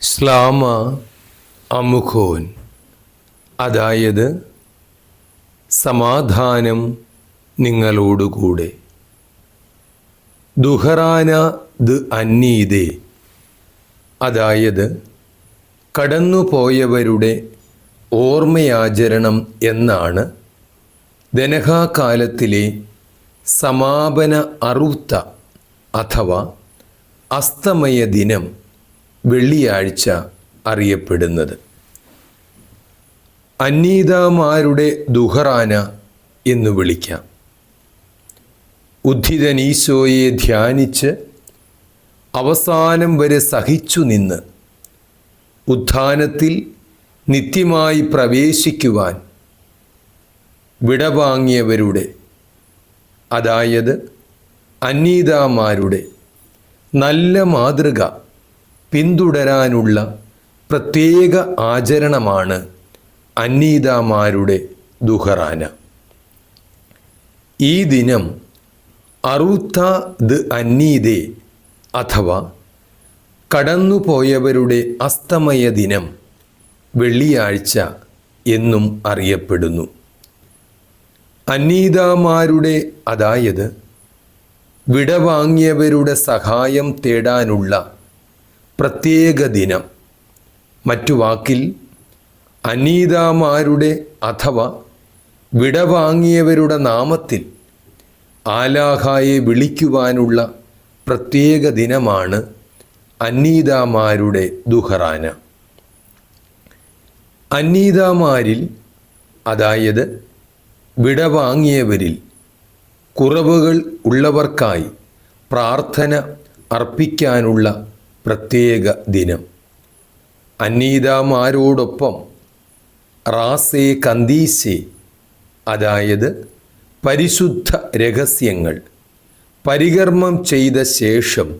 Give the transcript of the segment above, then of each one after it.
ശ്ലാമ അമുഖോൻ, അതായത് സമാധാനം നിങ്ങളോടുകൂടെ. ദുഹറാന ദ് അന്നീദേ, അതായത് കടന്നുപോയവരുടെ ഓർമ്മയാചരണം എന്നാണ് ദനഹാകാലത്തിലെ സമാപന അറുത്ത അഥവാ അസ്തമയ ദിനം വെള്ളിയാഴ്ച അറിയപ്പെടുന്നത്. അന്നീദാമാരുടെ ദുഹറാന എന്ന് വിളിക്കാം. ഉദ്ധിതനീശോയെ ധ്യാനിച്ച് അവസാനം വരെ സഹിച്ചു നിന്ന് ഉത്ഥാനത്തിൽ നിത്യമായി പ്രവേശിക്കുവാൻ വിടവാങ്ങിയവരുടെ, അതായത് അന്നീദാമാരുടെ നല്ല മാതൃക പിന്തുടരാനുള്ള പ്രത്യേക ആചരണമാണ് അന്നീദാമാരുടെ ദുഹറാന. ഈ ദിനം അറൂത്ത ദ് അന്നീദേ അഥവാ കടന്നുപോയവരുടെ അസ്തമയ ദിനം വെള്ളിയാഴ്ച എന്നും അറിയപ്പെടുന്നു. അന്നീദാമാരുടെ, അതായത് വിടവാങ്ങിയവരുടെ സഹായം തേടാനുള്ള പ്രത്യേക ദിനം. മറ്റു വാക്കിൽ അന്നീദാമാരുടെ അഥവാ വിടവാങ്ങിയവരുടെ നാമത്തിൽ ആലാഹായെ വിളിക്കുവാനുള്ള പ്രത്യേക ദിനമാണ് അന്നീദാമാരുടെ ദുഹറാന. അന്നീദാമാരിൽ, അതായത് വിടവാങ്ങിയവരിൽ കുറവുകൾ ഉള്ളവർക്കായി പ്രാർത്ഥന അർപ്പിക്കാനുള്ള പ്രത്യേക ദിനം. അന്നീദാമാരോടൊപ്പം റാസേ കന്ദീസേ, അതായത് പരിശുദ്ധ രഹസ്യങ്ങൾ പരികർമ്മം ചെയ്ത ശേഷം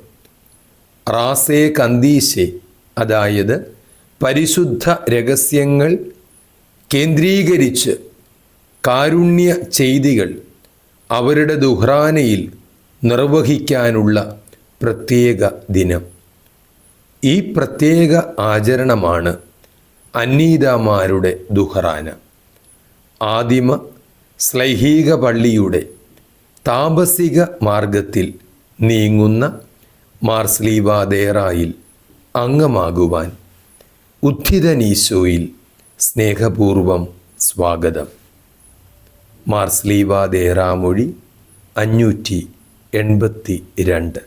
റാസേ കന്ദീസേ, അതായത് പരിശുദ്ധ രഹസ്യങ്ങൾ കേന്ദ്രീകരിച്ച് കാരുണ്യ ചെയ്തികൾ അവരുടെ ദുഹ്റാനയിൽ നിർവഹിക്കാനുള്ള പ്രത്യേക ദിനം. ഈ പ്രത്യേക ആചരണമാണ് അന്നീദാമാരുടെ ദുഹറാന. ആദിമ ശ്ലൈഹിക പള്ളിയുടെ താപസിക മാർഗത്തിൽ നീങ്ങുന്ന മാർ സ്ലീവാദേറായിൽ അംഗമാകുവാൻ ഉദ്ധിതനീശോയിൽ സ്നേഹപൂർവം സ്വാഗതം. മാർ സ്ലീവാദേറാ മൊഴി 582.